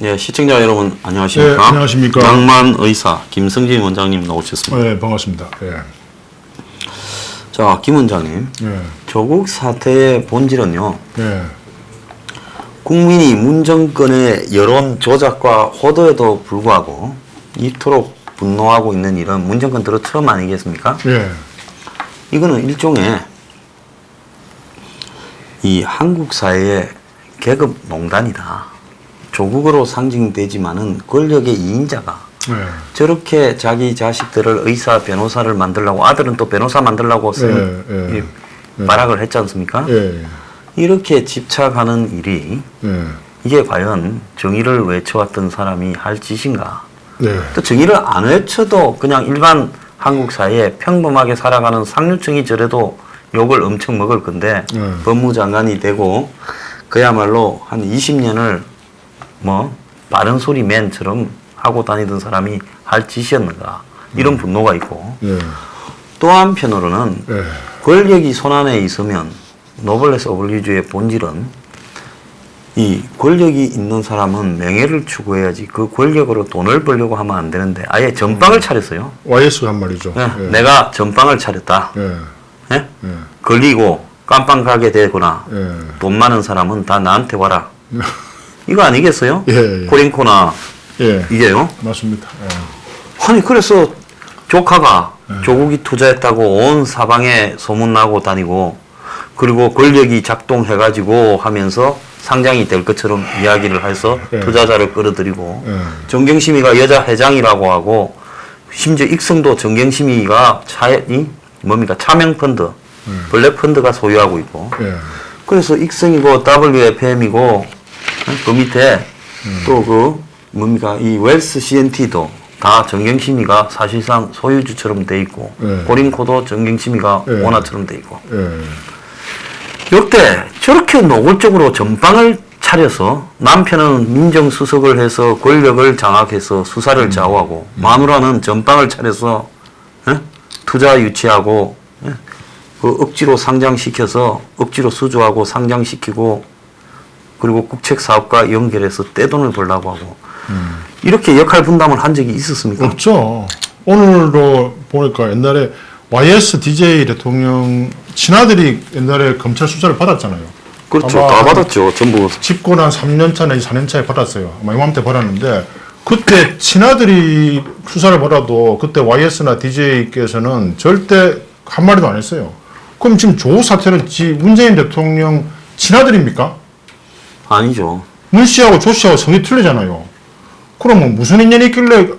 예, 시청자 여러분 안녕하십니까? 네, 안녕하십니까? 낭만 의사 김승진 원장님 나오셨습니다. 네, 반갑습니다. 예. 자, 김 원장님, 예. 조국 사태의 본질은요, 예. 국민이 문 정권의 여론 조작과 호도에도 불구하고 이토록 분노하고 있는 일은 문 정권 들어 처음 아니겠습니까? 예. 이거는 일종의 이 한국 사회의 계급 농단이다. 조국으로 상징되지만은 권력의 2인자가 예. 저렇게 자기 자식들을 의사, 변호사를 만들려고, 아들은 또 변호사 만들려고 발악을 했지 않습니까? 예. 이렇게 집착하는 일이 예. 이게 과연 정의를 외쳐왔던 사람이 할 짓인가? 네. 또 정의를 안 외쳐도 그냥 일반 한국 사회에 평범하게 살아가는 상류층이 저래도 욕을 엄청 먹을 건데 법무장관이 되고 그야말로 한 20년을 뭐 바른 소리 맨처럼 하고 다니던 사람이 할 짓이었는가 이런 분노가 있고 또 한편으로는 권력이 손안에 있으면 노블레스 오블리주의 본질은 이 권력이 있는 사람은 명예를 추구해야지 그 권력으로 돈을 벌려고 하면 안 되는데 아예 전방을 차렸어요. YS가 한 말이죠. 예, 내가 전방을 차렸다. 예. 예? 걸리고 깜빵 가게 되거나 예. 돈 많은 사람은 다 나한테 와라. 이거 아니겠어요? 예. 코링코나 예. 이게요. 맞습니다. 예. 아니 그래서 조카가 조국이 투자했다고 온 사방에 소문나고 다니고 그리고 권력이 작동해가지고 하면서 상장이 될 것처럼 이야기를 해서 투자자를 끌어들이고 정경심이가 여자 회장이라고 하고 심지어 익성도 정경심이가 차명펀드 블랙펀드가 소유하고 있고 그래서 익성이고 WFM이고 그 밑에 또 이 웰스 CNT도 다 정경심이가 사실상 소유주처럼 돼 있고 고린코도 정경심이가 오너처럼 돼 있고 역대 저렇게 노골적으로 전방을 차려서 남편은 민정수석을 해서 권력을 장악해서 수사를 좌우하고 마누라는 전방을 차려서 투자 유치하고 그 억지로 상장시켜서 억지로 수주하고 상장시키고 그리고 국책사업과 연결해서 떼돈을 벌려고 하고 이렇게 역할 분담을 한 적이 있었습니까? 없죠. 오늘도 보니까 옛날에 YS DJ 대통령 친아들이 옛날에 검찰 수사를 받았잖아요. 그렇죠. 다 받았죠. 전부. 집권 한 3년차 내지 4년차에 받았어요. 아마 이맘때 받았는데 그때 친아들이 수사를 받아도 그때 YS나 DJ께서는 절대 한마디도 안 했어요. 그럼 지금 조 사태는 문재인 대통령 친아들입니까? 아니죠. 문 씨하고 조 씨하고 성이 틀리잖아요. 그러면 무슨 인연이 있길래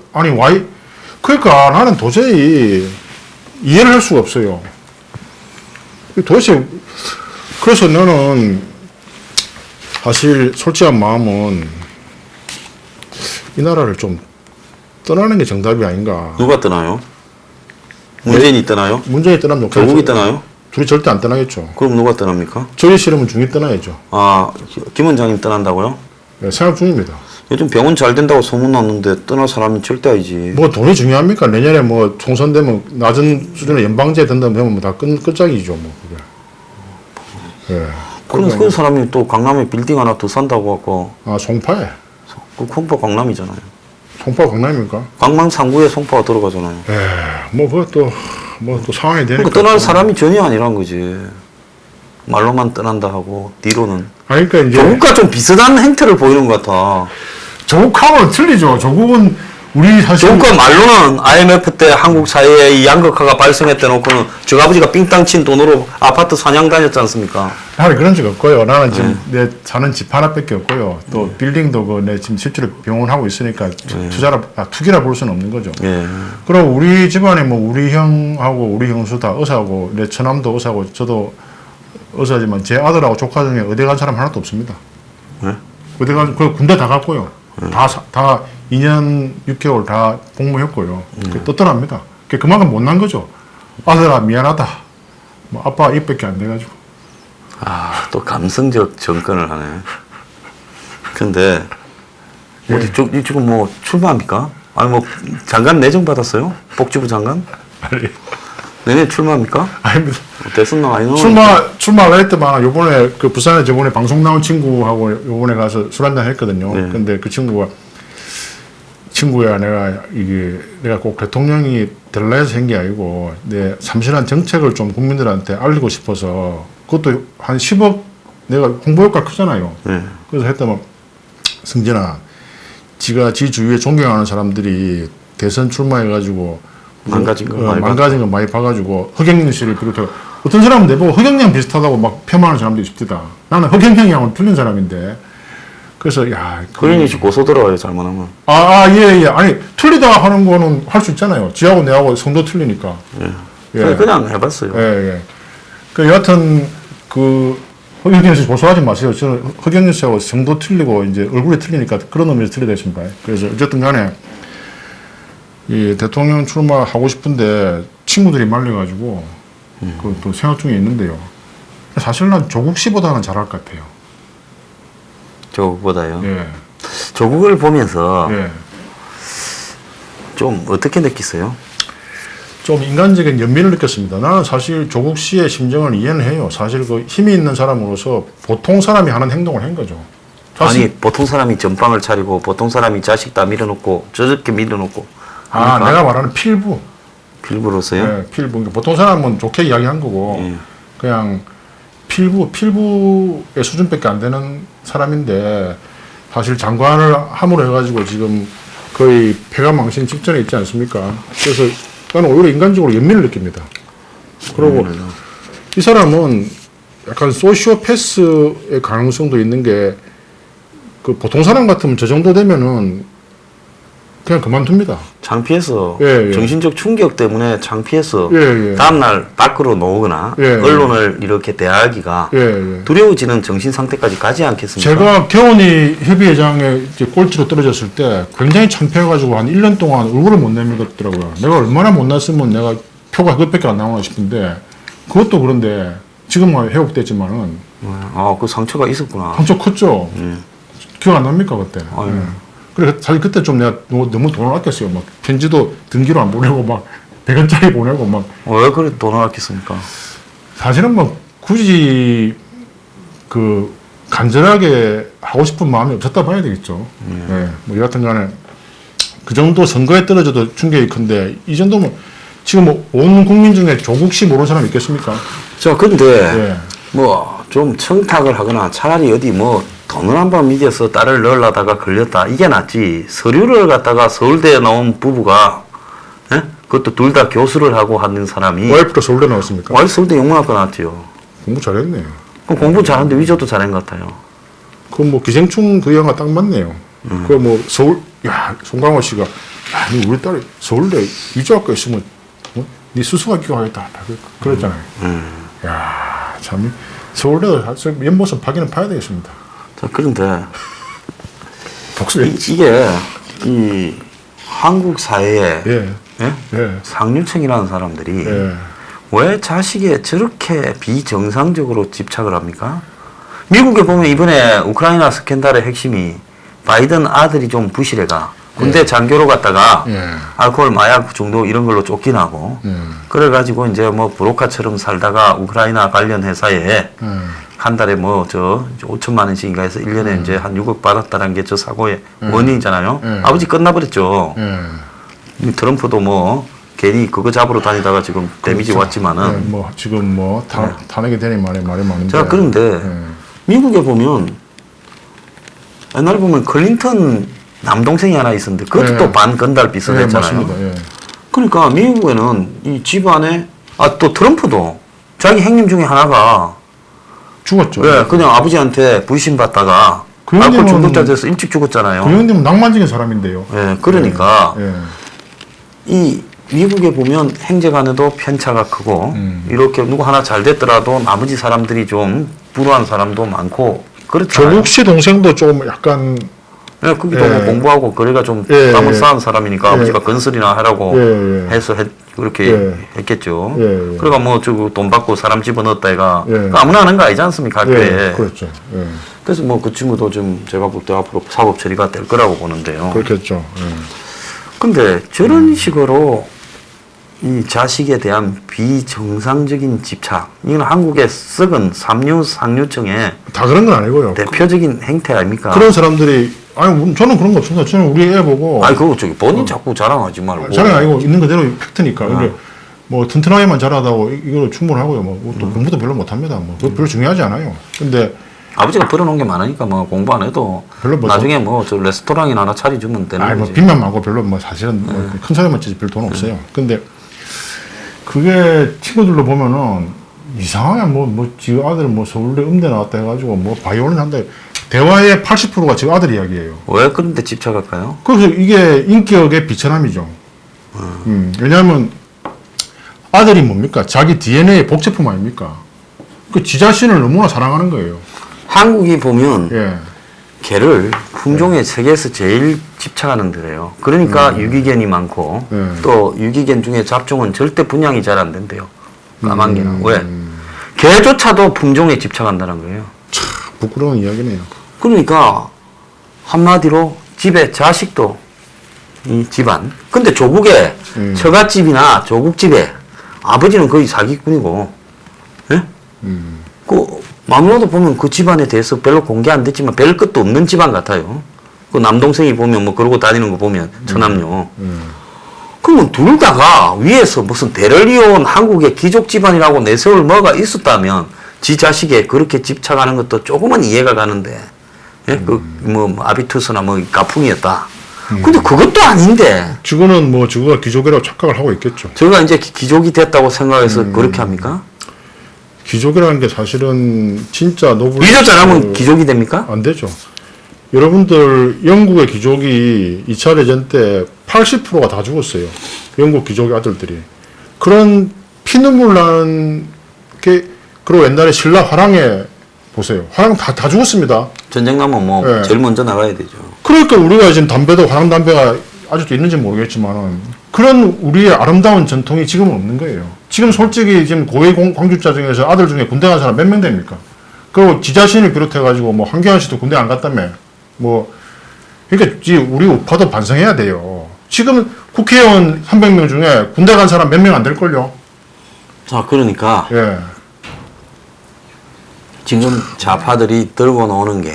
그러니까 나는 도저히 이해를 할 수가 없어요. 도대체 그래서 나는 사실 솔직한 마음은 이 나라를 좀 떠나는 게 정답이 아닌가. 누가 떠나요? 문재인이 떠나요? 문재인이 떠나면 조국이 떠나요? 둘이 절대 안 떠나겠죠. 그럼 누가 떠납니까? 저희 싫으면 중이 떠나야죠. 아, 김 원장님 떠난다고요? 네, 생각 중입니다. 요즘 병원 잘 된다고 소문 났는데 떠날 사람이 절대 아니지. 뭐 돈이 중요합니까? 내년에 뭐 총선 되면 낮은 수준의 연방제 된다면 뭐 다 끝장이죠, 뭐 그게. 예. 그 사람이 또 강남에 빌딩 하나 더 산다고 하고. 아, 송파에? 그 송파 강남이잖아요. 송파 강남입니까? 강남 상구에 송파가 들어가잖아요. 예, 뭐 그것도 뭐 또 상황이 되니까. 그러니까 떠날 사람이 전혀 아니란 거지. 말로만 떠난다 하고 뒤로는. 아니, 그러니까 이제 조국과 좀 비슷한 행태를 보이는 것 같아. 조국하고는 틀리죠. 조국은 우리 사실 조국과 말로는 IMF 때 한국 사회에 이 양극화가 발생했대 놓고는 저 아버지가 삥땅 친 돈으로 아파트 사냥 다녔지 않습니까? 나는 그런 적 없고요. 나는 지금 내 사는 집 하나밖에 없고요. 또 빌딩도 내 지금 실제로 병원 하고 있으니까 투기라 볼 수는 없는 거죠. 그리고 우리 집안에 뭐 우리 형하고 우리 형수 다 의사하고 내 처남도 의사하고 저도 의사지만 제 아들하고 조카 중에 의대 간 사람 하나도 없습니다. 의대 간 군대 다 갔고요. 다 2년 6개월 다 복무했고요. 떠떠납니다. 그만큼 못난 거죠. 아들아 미안하다. 뭐 아빠 입밖에 안 돼가지고. 아, 또 감성적 접근을 하네. 근데 지금 뭐 출마합니까? 아니 뭐 장관 내정 받았어요? 복지부 장관? 아니, 내년 출마합니까? 아닙니다. 대선 많이 나오고. 출마를 했더만 요번에 그 부산에 저번에 방송 나온 친구하고 요번에 가서 술 한잔 했거든요. 네. 근데 그 친구야 내가 꼭 대통령이 되려 해서 한 게 아니고 내 참신한 정책을 좀 국민들한테 알리고 싶어서 그것도 한 10억 내가 홍보 효과 크잖아요. 네. 그래서 했더만 승진아 지 주위에 존경하는 사람들이 대선 출마해가지고 망가진 거 많이 봐가지고 허경영 씨를 비롯해 어떤 사람은 내보고 허경영 비슷하다고 막 폄하하는 사람도 있습니다. 나는 허경영이랑은 틀린 사람인데 그래서 야 허경영 씨 고소 들어와요 잘못하면. 예. 아니 틀리다 하는 거는 할 수 있잖아요. 지하고 내하고 성도 틀리니까. 예. 그냥 해봤어요. 예. 그 여하튼 그 허경영 씨 고소하지 마세요. 저는 허경영 씨하고 성도 틀리고 이제 얼굴이 틀리니까 그런 의미에서 틀리다 했습니다. 그래서 어쨌든 간에 이 대통령 출마하고 싶은데 친구들이 말려가지고 그것도 생각 중에 있는데요. 사실 난 조국 씨보다는 잘할 것 같아요. 조국보다요. 예. 조국을 보면서 예. 좀 어떻게 느끼세요? 좀 인간적인 연민을 느꼈습니다. 나는 사실 조국 씨의 심정을 이해는 해요. 사실 그 힘이 있는 사람으로서 보통 사람이 하는 행동을 한 거죠. 아니 보통 사람이 전방을 차리고 보통 사람이 자식 다 밀어놓고 저렇게 밀어놓고 하니까. 내가 말하는 필부. 필부로서요? 네, 필부. 그러니까 보통 사람은 좋게 이야기한 거고 그냥 필부의 수준밖에 안 되는 사람인데 사실 장관을 함으로 해가지고 지금 거의 폐가 망신 직전에 있지 않습니까? 그래서 나는 오히려 인간적으로 연민을 느낍니다. 그리고 이 사람은 약간 소시오패스의 가능성도 있는 게 그 보통 사람 같으면 저 정도 되면은 그냥 그만둡니다. 창피해서 예. 정신적 충격 때문에 창피해서 예. 다음날 밖으로 나오거나 예. 언론을 이렇게 대하기가 예. 두려워지는 정신 상태까지 가지 않겠습니까? 제가 개원이 협의회장에 이제 꼴찌로 떨어졌을 때 굉장히 창피해가지고 한 1년 동안 얼굴을 못 내밀었더라고요. 내가 얼마나 못났으면 내가 표가 그것밖에 안 나오나 싶은데 그것도 그런데 지금은 회복됐지만은 그 상처가 있었구나. 상처 컸죠. 기억 안 납니까 그때? 그래 사실 그때 좀 내가 너무 돈을 아꼈어요. 막 편지도 등기로 안 보내고 막 100원짜리 보내고 막. 왜 그래 돈을 아꼈습니까? 사실은 뭐 굳이 그 간절하게 하고 싶은 마음이 없었다 봐야 되겠죠. 뭐 여하튼간에 그 정도 선거에 떨어져도 충격이 큰데 이 정도면 지금 뭐 온 국민 중에 조국 씨 모르는 사람 있겠습니까? 자 근데 뭐 좀 청탁을 하거나 차라리 어디 뭐 돈을 한번 미디어서 딸을 넣으려다가 걸렸다 이게 낫지. 서류를 갖다가 서울대에 나온 부부가 그것도 둘 다 교수를 하고 하는 사람이 와이프도 서울대 나왔습니까? 와이프 서울대 영문학과 나왔죠. 공부 잘했네요. 그럼 공부 잘하는데 위조도 잘한 것 같아요. 그 뭐 기생충 그 영화 딱 맞네요. 그 뭐 서울 송강호 씨가 니 우리 딸이 서울대 위조학과 있으면 네 수수학교 하겠다 그랬잖아요. 참 서울대 연못은 파기는 파야 되겠습니다. 자 그런데 복수해. 이게 이 한국 사회에 예. 상류층이라는 사람들이 왜 자식에 저렇게 비정상적으로 집착을 합니까? 미국에 보면 이번에 우크라이나 스캔들의 핵심이 바이든 아들이 좀 부실해가 군대 장교로 갔다가 알코올 마약 중독 이런 걸로 쫓겨나고 그래가지고 이제 뭐 브로커처럼 살다가 우크라이나 관련 회사에 한 달에 뭐 5천만 원씩인가 해서 1년에 이제 한 6억 받았다는 게 저 사고의 원인이잖아요. 아버지 끝나버렸죠. 트럼프도 뭐 괜히 그거 잡으러 다니다가 지금 데미지 왔지만은 뭐 지금 뭐 탄핵이 되니 말이 많은데. 자 그런데 미국에 보면 옛날에 보면 클린턴 남동생이 하나 있었는데 그것도 또 반건달 비슷했잖아요. 맞습니다. 그러니까 미국에는 이 집안에 또 트럼프도 자기 형님 중에 하나가 죽었죠. 그냥 아버지한테 불신받다가 알코올 중독자 돼서 일찍 죽었잖아요. 그 형님은 낭만적인 사람인데요. 그러니까 이 미국에 보면 행정안에도 편차가 크고 이렇게 누구 하나 잘 됐더라도 나머지 사람들이 좀 불우한 사람도 많고 그렇잖아요. 조국 씨 동생도 좀 약간 거기도 뭐 공부하고 거리가 좀 땀을 쌓은 사람이니까 아버지가 건설이나 하라고 해서 그렇게 했겠죠. 그러니까 뭐 돈 받고 사람 집어넣었다 애가 아무나 하는 거 아니지 않습니까? 학교에. 그렇죠. 그래서 뭐 그 친구도 좀 제가 볼 때 앞으로 사법 처리가 될 거라고 보는데요. 그렇겠죠. 근데 저런 식으로 이 자식에 대한 비정상적인 집착, 이건 한국의 썩은 상류층의 다 그런 건 아니고요. 대표적인 행태 아닙니까? 그런 사람들이 아니 저는 그런 거 없습니다. 저는 우리 애 보고 아니 그거 저기 본인 자꾸 자랑하지 말고. 자랑 아니고 있는 그대로 팩트니까. 근데 뭐 튼튼하게만 자라다고 이거 충분하고요. 뭐 또 공부도 별로 못합니다. 뭐 그거 별로 중요하지 않아요. 근데 아버지가 벌어놓은 게 많으니까 뭐 공부 안 해도 별로 뭐 나중에 뭐 저 레스토랑이나 하나 차려주면 되는 아니 뭐 거지. 빚만 많고 별로 뭐 사실은 뭐 큰 소리만 치지 별 돈 없어요. 근데 그게 친구들로 보면은 이상하게 지 아들 뭐 서울대 음대 나왔다 해가지고 뭐 바이올린 한다. 대화의 80%가 지 아들 이야기예요. 왜 그런데 집착할까요? 그래서 이게 인격의 비천함이죠. 왜냐하면 아들이 뭡니까? 자기 DNA의 복제품 아닙니까? 그 지 자신을 너무나 사랑하는 거예요. 한국이 보면 예. 개를 품종의 세계에서 제일 집착하는 데래요. 그러니까 유기견이 많고 또 유기견 중에 잡종은 절대 분양이 잘 안 된대요. 까만 개는. 왜? 개조차도 품종에 집착한다는 거예요. 참 부끄러운 이야기네요. 그러니까 한마디로 집에 자식도 이 집안. 근데 조국에 처갓집이나 조국집에 아버지는 거의 사기꾼이고, 예? 그 마누라도 보면 그 집안에 대해서 별로 공개 안 됐지만 별 것도 없는 집안 같아요. 그 남동생이 보면 뭐 그러고 다니는 거 보면 처남녀. 그러면 둘 다가 위에서 무슨 대를 이어온 한국의 귀족 집안이라고 내세울 뭐가 있었다면 지 자식에 그렇게 집착하는 것도 조금은 이해가 가는데, 예? 뭐 아비투스나 뭐 가풍이었다. 근데 그것도 아닌데. 지구가 귀족이라고 착각을 하고 있겠죠. 저가 이제 귀족이 됐다고 생각해서 그렇게 합니까? 귀족이라는 게 사실은 진짜 노블. 위조 잘하면 귀족이 됩니까? 안 되죠. 여러분들 영국의 귀족이 2차 대전 때 80%가 다 죽었어요. 영국 귀족의 아들들이. 그런 피눈물 나는 게 그리고 옛날에 신라 화랑에 보세요. 화랑 다 죽었습니다. 전쟁 나면 뭐 네. 제일 먼저 나가야 되죠. 그러니까 우리가 지금 담배도 화랑 담배가 아직도 있는지 모르겠지만은 그런 우리의 아름다운 전통이 지금은 없는 거예요. 지금 솔직히 지금 고위 광주자 중에서 아들 중에 군대 간 사람 몇 명 됩니까? 그리고 지 자신을 비롯해가지고 뭐 한기환 씨도 군대 안 갔다며. 뭐 그러니까 우리 우파도 반성해야 돼요. 지금 국회의원 300명 중에 군대 간 사람 몇 명 안 될걸요. 자, 그러니까 예. 지금 좌파들이 들고 나오는 게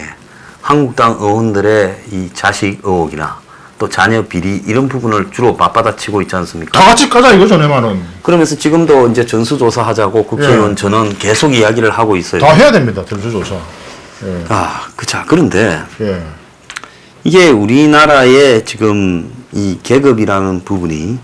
한국당 의원들의 이 자식 의혹이나 또 자녀 비리 이런 부분을 주로 맞받아치고 있지 않습니까? 다 같이 가자 이거죠, 내 말은. 그러면서 지금도 이제 전수조사하자고 국회의원 전원 계속 이야기를 하고 있어요. 다 해야 됩니다, 전수조사. 예. 자, 그런데 예. 이게 우리나라의 지금 이 계급이라는 부분이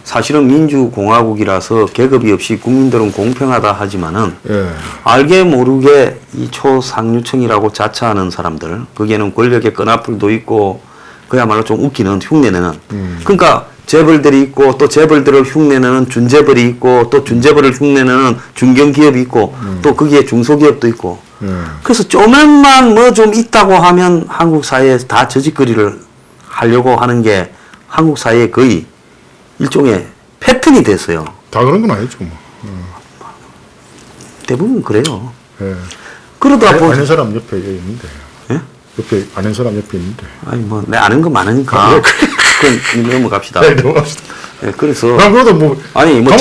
사실은 민주공화국이라서 계급이 없이 국민들은 공평하다 하지만은 예. 알게 모르게 이 초상류층이라고 자처하는 사람들, 거기에는 권력의 끈앞풀도 있고 그야말로 좀 웃기는 흉내내는 그러니까 재벌들이 있고 또 재벌들을 흉내내는 준재벌이 있고 또 준재벌을 흉내내는 중견기업이 있고 또 거기에 중소기업도 있고 그래서 쪼맨만 뭐 좀 있다고 하면 한국 사회에 다 저짓거리를 하려고 하는 게 한국 사회의 거의 일종의 패턴이 됐어요. 다 그런 건 아니죠, 뭐. 대부분 그래요. 예. 그러다 보니 아는 사람 옆에 있는데. 예? 옆에 아는 사람 옆에 있는데. 아니 뭐 내 아는 거 많으니까 그건 넘어갑시다. 네, 넘어갑시다. 예, 그래서 그럼 그래도 뭐 아니 뭐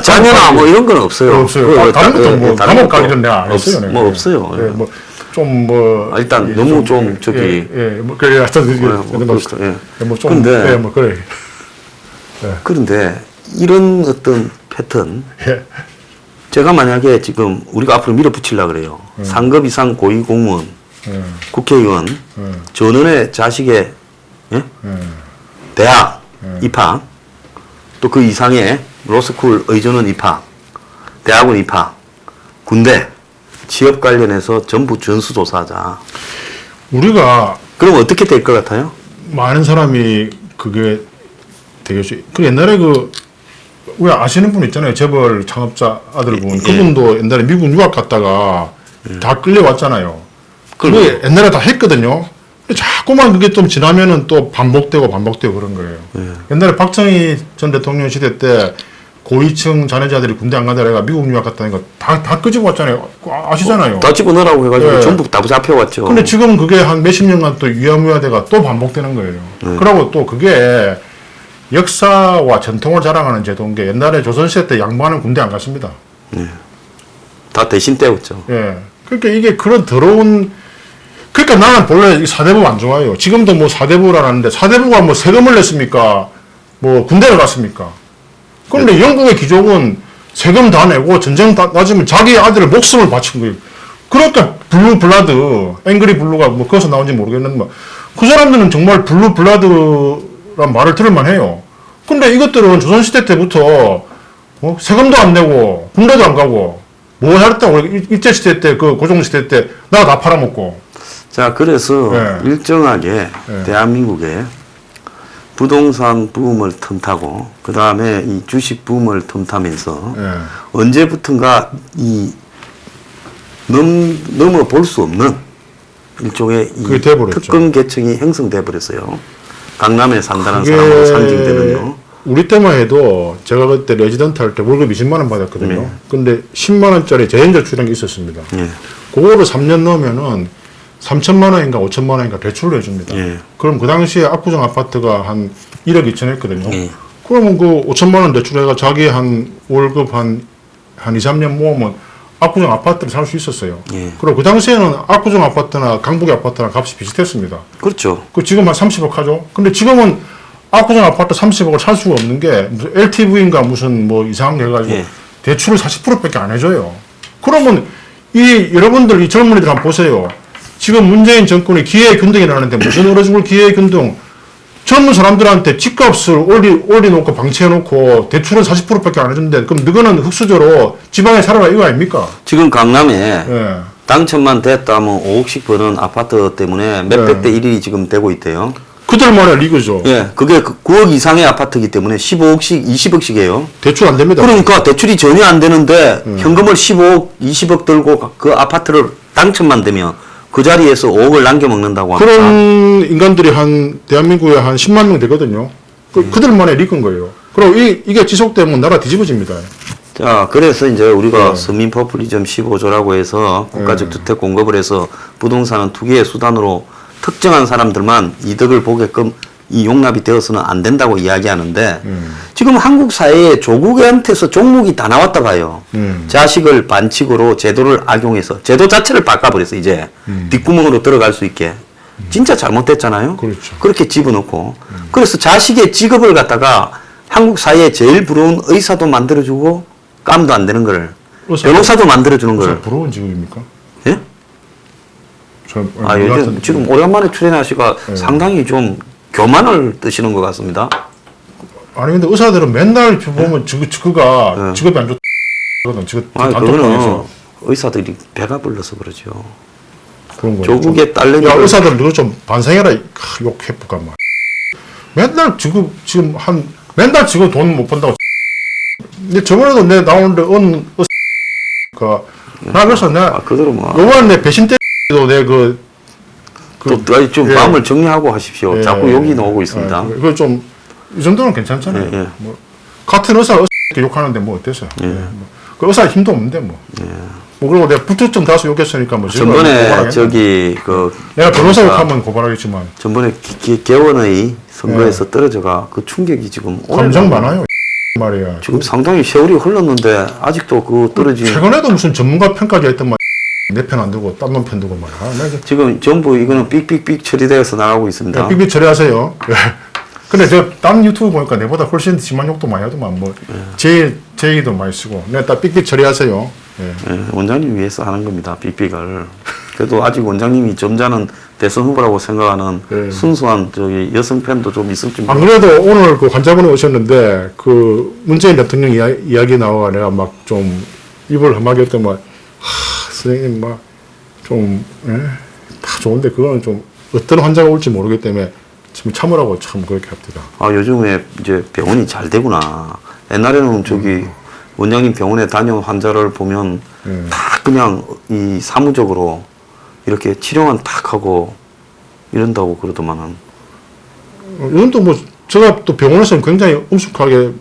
자녀나 뭐 이런 건 없어요. 없어요. 다른 것도 뭐 다른 감옥 것도 가기는 내가 안 했어요. 뭐 없어요. 예, 뭐 좀 뭐 일단 너무 좀 저기 뭐 그래 하여튼 그렇습니다. 예. 뭐좀 근데 뭐 그래. 그런데 이런 어떤 패턴 예. 제가 만약에 지금 우리가 앞으로 밀어붙이려고 그래요. 상급 이상 고위공무원, 국회의원, 전원의 자식의 예? 대학 입학, 또 그 이상의 로스쿨 의전원 입학, 대학원 입학, 군대, 취업 관련해서 전부 전수조사하자. 우리가 그럼 어떻게 될 것 같아요? 많은 사람이 그게 되겠지. 그 옛날에 우리 아시는 분 있잖아요. 재벌 창업자 아들 분. 그분도 옛날에 미국 유학 갔다가 다 끌려왔잖아요. 그게 옛날에 다 했거든요. 근데 자꾸만 그게 좀 지나면은 또 반복되고 그런 거예요. 옛날에 박정희 전 대통령 시대 때 고위층 자녀자들이 군대 안 간다 해가 미국 유학 갔다니까 다 끄집어 왔잖아요. 아시잖아요. 다 집어넣으라고 해가지고 네. 전부 다 잡혀왔죠. 근데 지금 그게 한 몇십 년간 또 유야무야대가 또 반복되는 거예요. 그러고 또 그게 역사와 전통을 자랑하는 제도인 게 옛날에 조선시대 때 양반은 군대 안 갔습니다. 다 대신 때웠죠. 예. 그러니까 이게 그런 더러운, 그러니까 나는 본래 이 사대부 안 좋아해요. 지금도 뭐 사대부라는데 사대부가 뭐 세금을 냈습니까? 뭐 군대를 갔습니까? 그런데 영국의 귀족은 세금 다 내고 전쟁 다 나지면 자기 아들의 목숨을 바친 거예요. 그러니까 블루 블라드, 앵그리 블루가 뭐 거기서 나온지 모르겠는데 뭐 그 사람들은 정말 블루 블라드란 말을 들을만 해요. 근데 이것들은 조선시대 때부터 세금도 안 내고 군대도 안 가고 뭐 했다고 일제시대 때 그 고종시대 때 나가 다 팔아먹고. 자, 그래서 네. 일정하게 대한민국에 부동산 붐을 틈타고 그 다음에 이 주식 붐을 틈타면서 언제부턴가 이 넘어볼 수 없는 일종의 이 특권 계층이 형성돼 버렸어요. 강남에 산다는 사람으로 상징되는요. 우리 때만 해도 제가 그때 레지던트 할 때 월급 20만 원 받았거든요. 근데 10만 원짜리 재연저축이라는 게 있었습니다. 그거를 3년 넣으면은 3천만 원인가 5천만 원인가 대출을 해줍니다. 그럼 그 당시에 압구정 아파트가 한 1억 2천 했거든요. 그러면 그 5천만 원 대출해가 자기 한 월급 한 2, 3년 모으면 압구정 아파트를 살 수 있었어요. 그리고 그 당시에는 압구정 아파트나 강북의 아파트나 값이 비슷했습니다. 그렇죠. 그 지금 한 30억 하죠. 근데 지금은 압구정 아파트 30억을 살 수가 없는 게 무슨 LTV인가 무슨 뭐 이상한 게 해가지고 대출을 40%밖에 안 해줘요. 그러면 이 여러분들 이 젊은이들 한번 보세요. 지금 문재인 정권이 기회의 균등이 나는데 무슨 얼어 죽을 기회의 균등? 젊은 사람들한테 집값을 올려놓고 방치해놓고 대출은 40%밖에 안 해준대. 그럼 너희는 흑수저로 지방에 살아라 이거 아닙니까? 지금 강남에 당첨만 됐다면 5억씩 버는 아파트 때문에 몇백 대 1이 지금 되고 있대요. 그들만의 리그죠. 그게 9억 이상의 아파트이기 때문에 15억씩, 20억씩이에요. 대출 안 됩니다. 그러니까 대출이 전혀 안 되는데 현금을 15억, 20억 들고 그 아파트를 당첨만 되면 그 자리에서 5억을 남겨먹는다고 합니다. 그런 인간들이 대한민국에 한 10만 명 되거든요. 그들만의 리그인 거예요. 그리고 이게 지속되면 나라 뒤집어집니다. 자, 그래서 이제 우리가 서민 포퓰리즘 15조라고 해서 국가적 주택 공급을 해서 부동산은 투기의 수단으로 특정한 사람들만 이득을 보게끔 이 용납이 되어서는 안 된다고 이야기하는데 지금 한국 사회에 조국한테서 종목이 다 나왔다 봐요. 자식을 반칙으로 제도를 악용해서 제도 자체를 바꿔버렸어 이제 뒷구멍으로 들어갈 수 있게. 진짜 잘못됐잖아요. 그렇죠. 그렇게 집어넣고 그래서 자식의 직업을 갖다가 한국 사회에 제일 부러운 의사도 만들어주고 깜도 안 되는 걸 변호사도 만들어주는 걸. 부러운 직업입니까? 예? 요즘 지금 오랜만에 출연하시가 상당히 좀 교만을 뜨시는 것 같습니다. 아니 근데 의사들은 맨날 보면 직업이 안 좋거든. 그거는 의사들이 배가 불러서 그러죠. 그런 거. 조국의 딸내미. 야 의사들 너 좀 반성해라. 욕해볼까 말. 맨날 맨날 직업 돈 못 번다고. 근데 저번에도 내 나오는데 나 그래서 그대로 뭐. 요번에 내 배신 때도 좀 마음을 정리하고 하십시오. 자꾸 욕이 나오고 있습니다. 그거 좀, 이 정도는 괜찮잖아요. 뭐, 같은 의사 욕하는데 뭐 어때서? 그 의사 힘도 없는데 뭐. 뭐 그리고 내가 부투점 다수 욕했으니까 뭐. 전번에 내가 변호사 욕하면 고발하겠지만. 전번에 개원의 선거에서 떨어져가 그 충격이 지금. 감정 많아요. 말이야. 지금 상당히 세월이 흘렀는데 아직도 그 떨어진. 최근에도 무슨 전문가 평가제 했던 말. 내 편 안 두고 딴 놈 편 두고 말이야. 지금 전부 이거는 삑삑삑 처리되어서 나가고 있습니다. 삑삑 처리하세요. 근데 저 딴 유튜브 보니까 내보다 훨씬 심한 욕도 많이 하더만 뭐 제의도 많이 쓰고. 내가 딱 삑삑 처리하세요. 원장님 위해서 하는 겁니다. 삑삑을. 그래도 아직 원장님이 점잖은 대선 후보라고 생각하는 순수한 여성 팬도 좀 있을지. 안 그래도 오늘 그 환자분이 오셨는데 그 문재인 대통령 이야기 나와 내가 막 좀 입을 험하게 했더만. 선생님 다 좋은데 그거는 좀 어떤 환자가 올지 모르기 때문에 지금 참으라고 참 그렇게 합니다. 요즘에 이제 병원이 잘 되구나. 옛날에는 원장님 병원에 다녀온 환자를 보면 다 그냥 이 사무적으로 이렇게 치료만 탁 하고 이런다고 그러더만은. 이건 또 뭐 제가 또 병원에서는 굉장히 엄숙하게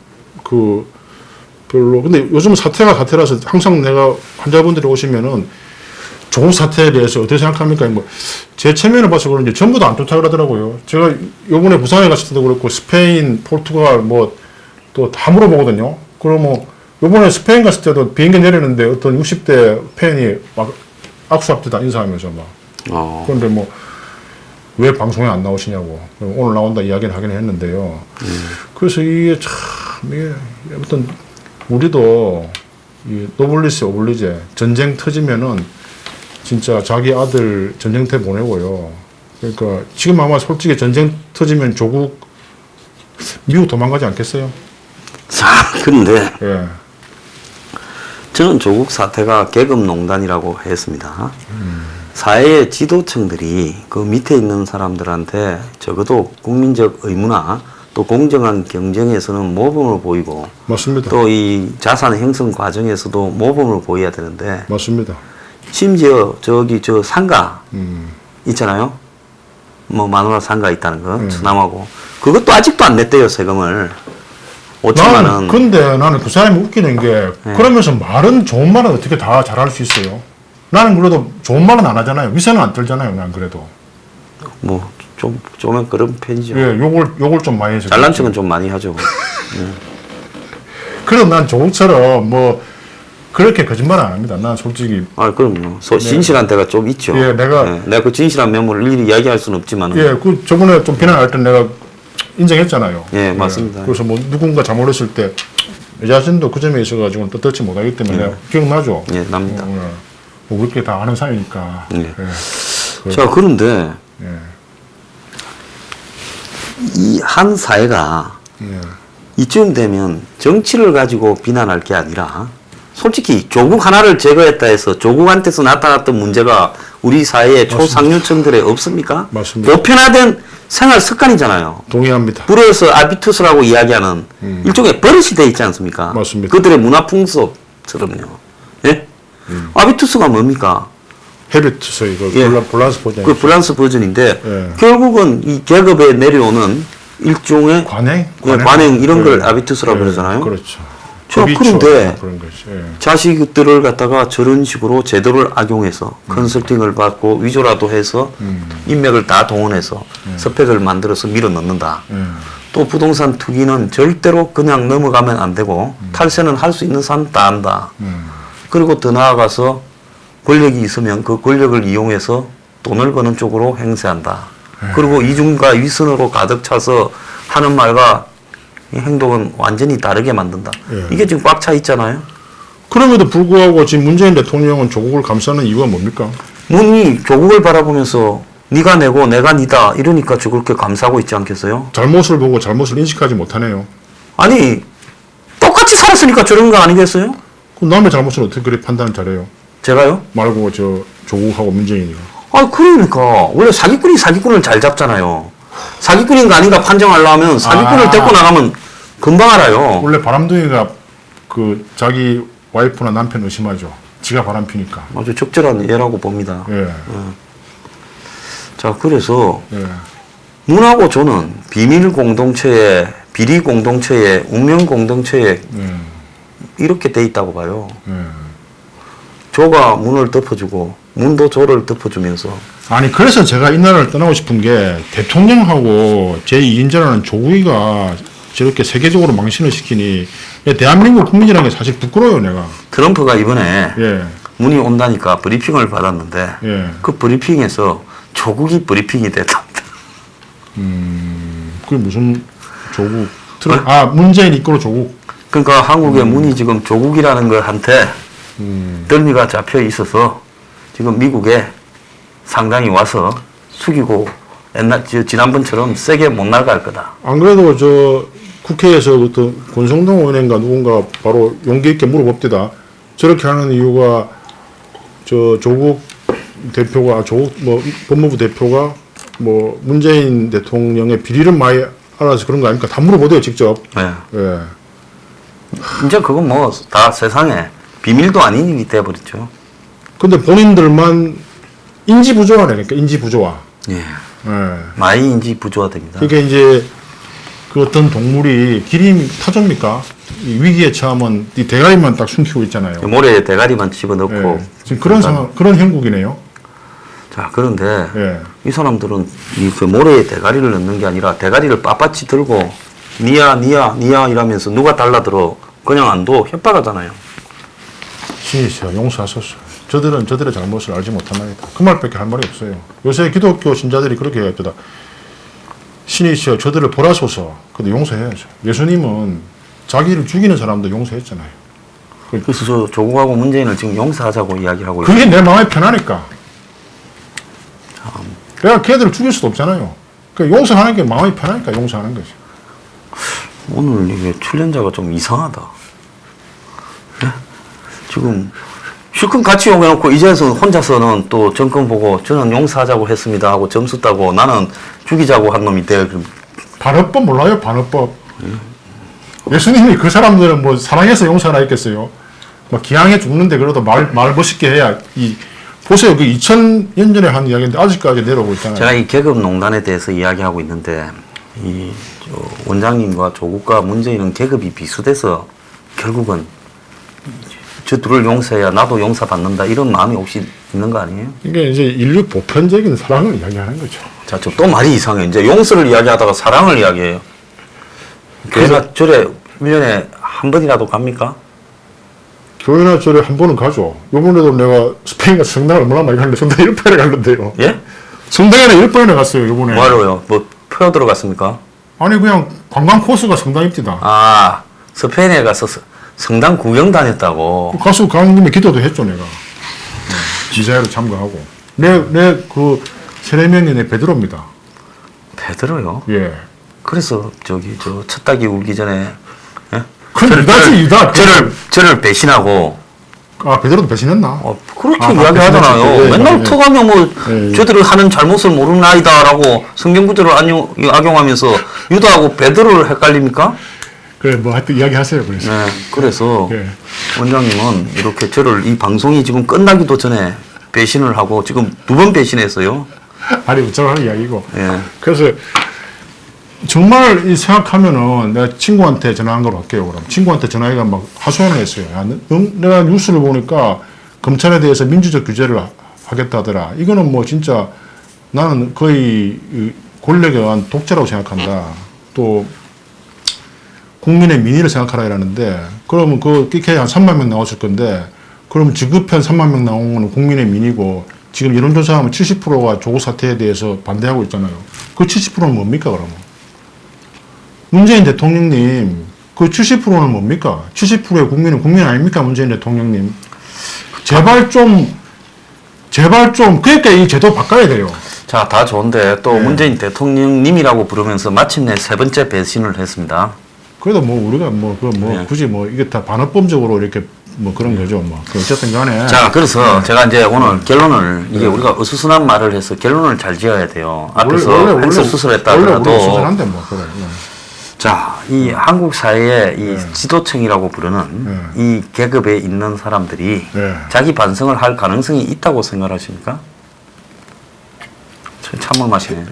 별로. 근데 요즘 사태라서 항상 내가 환자분들이 오시면은 조국 사태에 대해서 어떻게 생각합니까? 뭐 제 체면을 봐서 그런지 전부 다 안 좋다 그러더라고요. 제가 요번에 부산에 갔을 때도 그렇고 스페인, 포르투갈 뭐 또 다 물어보거든요. 그럼 뭐 요번에 스페인 갔을 때도 비행기 내리는데 어떤 60대 팬이 막 악수합니다 인사하면서 막. 그런데 뭐 왜 방송에 안 나오시냐고 오늘 나온다 이야기를 하긴 했는데요. 그래서 이게 참 이게 어떤 우리도 이 노블리스 오블리제 전쟁 터지면은 진짜 자기 아들 전쟁터 보내고요. 그러니까 지금 아마 솔직히 전쟁 터지면 조국 미국 도망가지 않겠어요? 자, 근데 예. 저는 조국 사태가 계급농단이라고 했습니다. 사회의 지도층들이 그 밑에 있는 사람들한테 적어도 국민적 의무나 또 공정한 경쟁에서는 모범을 보이고 맞습니다. 또 이 자산 형성 과정에서도 모범을 보여야 되는데 맞습니다. 심지어 저기 저 상가 있잖아요. 뭐 마누라 상가 있다는 거 서남하고 그것도 아직도 안 냈대요 세금을 5천만 원. 근데 나는 그 사람이 웃기는 게 그러면서 말은 좋은 말은 어떻게 다 잘할 수 있어요? 나는 그래도 좋은 말은 안 하잖아요. 위세는 안 떨잖아요. 난 그래도. 뭐 좀 그런 편이죠. 예, 욕을 좀 많이 해서. 잘난 척은 좀 많이 하죠. 그럼 난 조국처럼 뭐 그렇게 거짓말 안 합니다. 난 솔직히. 아, 그럼요. 진실한 때가 좀 있죠. 예, 내가 그 진실한 면모를 일일이 이야기할 수는 없지만. 예, 그 저번에 좀 비난할 때 내가 인정했잖아요. 예, 맞습니다. 그래서 뭐 누군가 잘못했을 때 내 자신도 그 점에 있어가지고 떳떳지 못하기 때문에 내가 기억나죠. 예, 납니다. 뭐 그렇게 다 아는 사이니까. 예. 자, 그런데 예. 이 한 사회가 이쯤 되면 정치를 가지고 비난할 게 아니라 솔직히 조국 하나를 제거했다 해서 조국한테서 나타났던 문제가 우리 사회의 초상류층들에 없습니까? 맞습니다. 보편화된 생활 습관이잖아요. 동의합니다. 불어서 아비투스라고 이야기하는 일종의 버릇이 돼 있지 않습니까? 맞습니다. 그들의 문화 풍속처럼요. 예? 아비투스가 뭡니까? 헤비투스 이거 예. 밸런스 버전. 그 프랑스 버전인데 예. 결국은 이 계급에 내려오는 일종의 관행? 관행 이런 걸 예. 아비투스라고 예. 그러잖아요. 그렇죠. 자, 그런데 그런 것이. 예. 자식들을 갖다가 저런 식으로 제도를 악용해서 컨설팅을 받고 위조라도 해서 인맥을 다 동원해서 스펙을 만들어서 밀어 넣는다. 또 부동산 투기는 절대로 그냥 넘어가면 안 되고 탈세는 할 수 있는 사람 다 한다. 그리고 더 나아가서 권력이 있으면 그 권력을 이용해서 돈을 버는 쪽으로 행세한다. 그리고 이중과 위선으로 가득 차서 하는 말과 이 행동은 완전히 다르게 만든다. 이게 지금 꽉 차 있잖아요. 그럼에도 불구하고 지금 문재인 대통령은 조국을 감싸는 이유가 뭡니까? 문이 조국을 바라보면서 네가 내고 내가 니다 이러니까 저 그렇게 감싸고 있지 않겠어요? 잘못을 보고 잘못을 인식하지 못하네요. 아니 똑같이 살았으니까 저런 거 아니겠어요? 그럼 남의 잘못을 어떻게 그렇게 판단을 잘해요? 제가요? 말고 저 조국하고 문재인이가. 아 그러니까 원래 사기꾼이 사기꾼을 잘 잡잖아요. 사기꾼인가 아닌가 판정하려면 사기꾼을 데리고 나가면 금방 알아요. 원래 바람둥이가 그 자기 와이프나 남편 의심하죠. 지가 바람 피니까. 아주 적절한 예라고 봅니다. 예. 자 그래서 예. 문하고 저는 비밀 공동체에 비리 공동체에 운명 공동체에 이렇게 돼 있다고 봐요. 조가 문을 덮어주고 문도 조를 덮어주면서 아니 그래서 제가 이 나라를 떠나고 싶은 게 대통령하고 제2인자라는 조국이가 저렇게 세계적으로 망신을 시키니 대한민국 국민이라는 게 사실 부끄러워요 내가. 트럼프가 이번에 예. 문이 온다니까 브리핑을 받았는데 예. 그 브리핑에서 조국이 브리핑이 됐답니다. 그게 무슨 조국? 아 문재인 이끌어 조국. 그러니까 한국의 문이 지금 조국이라는 것한테 덜미가 잡혀 있어서 지금 미국에 상당히 와서 숙이고 지난번처럼 세게 못 나갈 거다. 안 그래도 저 국회에서 어떤 권성동 의원인가 누군가 바로 용기 있게 물어봅디다. 저렇게 하는 이유가 저 조국 대표가 조국 뭐 법무부 대표가 뭐 문재인 대통령의 비리를 많이 알아서 그런 거 아닙니까? 다 물어보대요 직접. 네. 예. 이제 그건 뭐 다 세상에 비밀도 아닌 일이 돼버렸죠. 근데 본인들만 인지 부조화라니까 인지 부조화. 예. 예. 많이 인지 부조화됩니다. 그게 이제 그 어떤 동물이 기린 타조입니까? 이 위기에 처하면 이 대가리만 딱 숨기고 있잖아요. 모래에 대가리만 집어넣고. 예. 지금 그런 상황, 그런 형국이네요. 자, 그런데 예. 이 사람들은 그 모래에 대가리를 넣는 게 아니라 대가리를 빳빳이 들고 니야 이러면서 누가 달라들어 그냥 안 둬 협박하잖아요. 신이시여 용서하소서. 저들은 저들의 잘못을 알지 못합니다. 그 말밖에 할 말이 없어요. 요새 기독교 신자들이 그렇게 얘기합니다. 신이시여 저들을 보라소서. 근데 용서해야죠. 예수님은 자기를 죽이는 사람도 용서했잖아요. 그래서 저 조국하고 문재인을 지금 용서하자고 이야기하고 그게 내 마음이 편하니까. 내가 걔들을 죽일 수도 없잖아요. 그러니까 용서하는 게 마음이 편하니까 용서하는 거지. 오늘 이게 출연자가 좀 이상하다. 네? 지금 실컷 같이 오해놓고 이제서 혼자서는 또 정권 보고 저는 용서하자고 했습니다 하고 점수 따고 나는 죽이자고 한 놈인데 반어법 몰라요? 반어법. 예수님이 그 사람들은 뭐 사랑해서 용서하나 했겠어요? 뭐 기왕에 죽는데 그래도 말 멋있게 해야 보세요. 그 2000년 전에 한 이야기인데 아직까지 내려오고 있잖아요. 제가 이 계급농단에 대해서 이야기하고 있는데 원장님과 조국과 문재인은 계급이 비슷해서 결국은 저 둘을 용서해야 나도 용서받는다 이런 마음이 혹시 있는 거 아니에요? 이게 이제 인류 보편적인 사랑을 이야기하는 거죠. 자, 저 또 말이 이상해요. 이제 용서를 이야기하다가 사랑을 이야기해요. 교회나 절에 1년에 한 번이라도 갑니까? 교회나 절에 한 번은 가죠. 요번에도 내가 스페인 가서 성당을 얼마나 많이 갔는데 성당에 10번이나 갔는데요. 예? 성당에는 10번이나 갔어요, 요번에. 뭐하러요? 뭐 표 들어갔습니까? 아니, 그냥 관광 코스가 성당입니다. 아, 스페인에 가서 성당 구경 다녔다고. 가서 가는 김에 기도도 했죠, 내가. 지자회로 참가하고. 그 세례명이 내 베드로입니다. 베드로요? 예. 그래서 저 첫 닭이 울기 전에 예? 그건 유다지, 유다. 저를 배신하고 아, 베드로도 배신했나? 그렇게 아, 이야기하잖아요. 배신했지. 예, 맨날 예. 터가면 뭐 예. 저들을 하는 잘못을 모르는 아이다라고 성경 구절을 악용하면서 유다하고 베드로를 헷갈립니까? 그래, 뭐 하여튼 이야기하세요, 그래서. 네, 그래서 예. 원장님은 이렇게 저를 이 방송이 지금 끝나기도 전에 배신을 하고 지금 2번 배신했어요. 아니, 어쩌라는 이야기고. 예. 그래서 정말 이 생각하면은 내가 친구한테 전화한 걸로 할게요, 그럼. 친구한테 전화해가 막 하소연을 했어요. 야, 내가 뉴스를 보니까 검찰에 대해서 민주적 규제를 하겠다 하더라. 이거는 뭐 진짜 나는 거의 권력에 의한 독재라고 생각한다. 또 국민의 민의를 생각하라 이러는데 그러면 그 끼케 한 3만 명 나왔을 건데 그러면 지급현 3만 명 나온 거는 국민의 민의고 지금 여론조사하면 70%가 조국 사태에 대해서 반대하고 있잖아요. 그 70%는 뭡니까, 그러면? 문재인 대통령님, 그 70%는 뭡니까? 70%의 국민은 국민 아닙니까, 문재인 대통령님? 제발 좀, 그러니까 이 제도 바꿔야 돼요. 자, 다 좋은데 또 네. 문재인 대통령님이라고 부르면서 마침내 3번째 배신을 했습니다. 그래도 뭐 우리가 네. 굳이 뭐 이게 다 반어법적으로 이렇게 뭐 그런 거죠. 뭐. 어쨌든 간에. 자, 그래서 제가 이제 오늘 결론을 이게 우리가 어수선한 말을 해서 결론을 잘 지어야 돼요. 앞에서 엑셀 수술했다 원래 하더라도 수술한데 뭐, 그래. 자, 이 한국 사회의 이 지도층이라고 부르는 이 계급에 있는 사람들이 자기 반성을 할 가능성이 있다고 생각하십니까? 참을 마시네.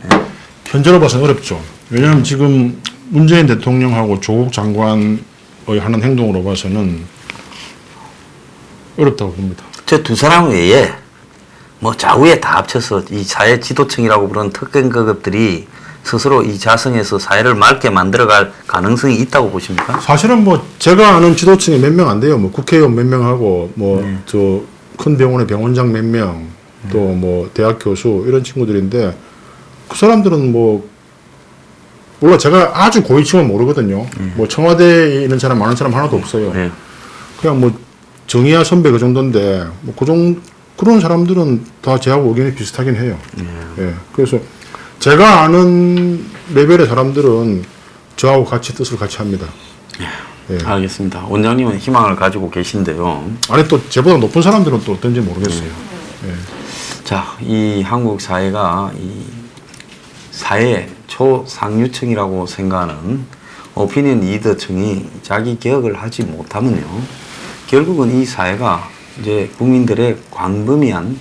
현재로 봐서는 어렵죠. 왜냐하면 지금 문재인 대통령하고 조국 장관의 하는 행동으로 봐서는 어렵다고 봅니다. 저 두 사람 외에 뭐 좌우에 다 합쳐서 이 사회 지도층이라고 부르는 특권 계급들이 스스로 이 자성에서 사회를 맑게 만들어갈 가능성이 있다고 보십니까? 사실은 뭐 제가 아는 지도층이 몇 명 안 돼요. 뭐 국회의원 몇 명하고 뭐 저 큰 병원의 병원장 몇 명, 또 뭐 대학 교수 이런 친구들인데 그 사람들은 뭐 물론 제가 아주 고위층은 모르거든요. 뭐 청와대에 있는 사람 아는 사람 하나도 없어요. 네. 그냥 뭐 정의아 선배 그 정도인데 뭐 그런 사람들은 다 저하고 의견이 비슷하긴 해요. 예. 그래서 제가 아는 레벨의 사람들은 저하고 같이 뜻을 같이 합니다. 예. 알겠습니다. 원장님은 희망을 가지고 계신데요. 아니 또 저보다 높은 사람들은 또 어떤지 모르겠어요. 예. 자, 이 한국 사회가 이 사회 초상류층이라고 생각하는 오피니언 리더층이 자기 개혁을 하지 못하면요, 결국은 이 사회가 이제 국민들의 광범위한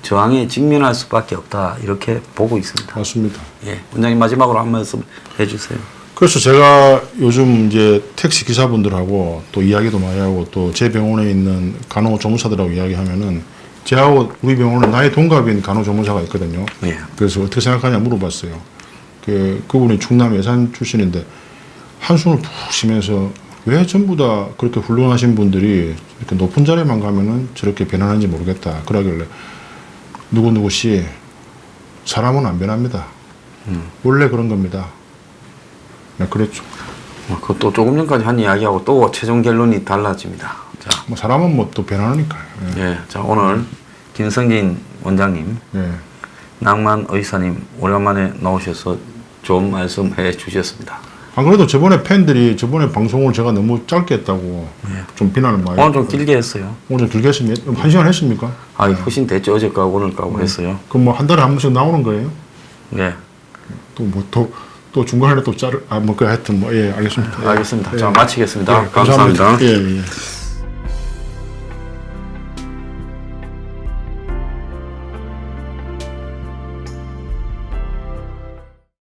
저항에 직면할 수밖에 없다 이렇게 보고 있습니다. 맞습니다. 예, 원장님 마지막으로 한 말씀 해주세요. 그래서 제가 요즘 이제 택시 기사분들하고 또 이야기도 많이 하고 또 제 병원에 있는 간호조무사들하고 이야기하면은 저하고 우리 병원은 나이 동갑인 간호조무사가 있거든요. 예. 그래서 어떻게 생각하냐 물어봤어요. 그분이 충남 예산 출신인데 한숨을 푹 쉬면서 왜 전부 다 그렇게 훌륭하신 분들이 이렇게 높은 자리만 가면은 저렇게 변하는지 모르겠다. 그러길래 누구누구 씨 사람은 안 변합니다. 원래 그런 겁니다. 네, 그랬죠. 그것도 조금 전까지 한 이야기하고 또 최종 결론이 달라집니다. 자, 뭐 사람은 뭐 또 변하니까요. 예. 예. 자, 오늘 김성진 원장님, 예. 낭만 의사님 오랜만에 나오셔서 좋은 말씀 해 주셨습니다. 안 그래도 저번에 팬들이 저번에 방송을 제가 너무 짧게 했다고 좀 비난을 많이. 오늘 좀 길게 했어요. 오늘 좀 길게 했습니다. 1시간 했습니까? 아, 훨씬 됐죠. 어제까고 오늘까고 했어요. 그럼 뭐 한 달에 한 번씩 나오는 거예요? 예. 또 뭐 또 중간에 또 자를 뭐 그 하여튼 뭐 예 알겠습니다. 알겠습니다. 예. 자, 마치겠습니다. 예, 감사합니다. 예, 예.